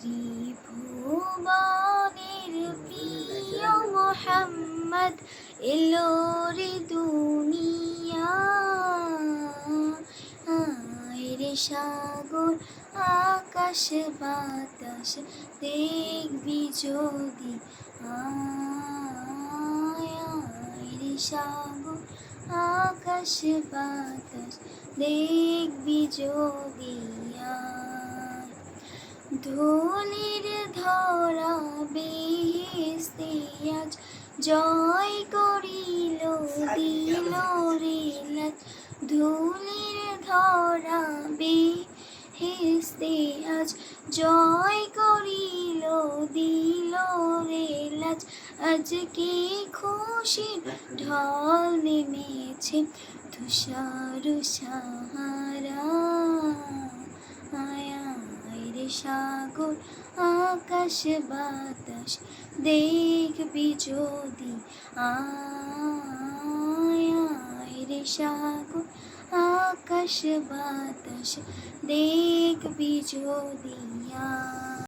ত্রিভুবনের প্রিয় মোহাম্মদ এলো রে দুনিয়া, রে সাগর আকাশ বাতাস দেখবি যদি, রে সাগর আকাশ বাতাস দেখবি যদি। ধুলির ধরা বেহেশতে আজ জয় করিল দিল রে লাজ, ধুলির ধরা বেহেশতে আজ জয় করিল দিল রে লাজ। আজকে খুশির ঢল নেমেছে তুষার সাহারা, রে সাগর আকাশ বাতাস দেখবি যদি, রে সাগর আকাশ বাতাস দেখবি যদি।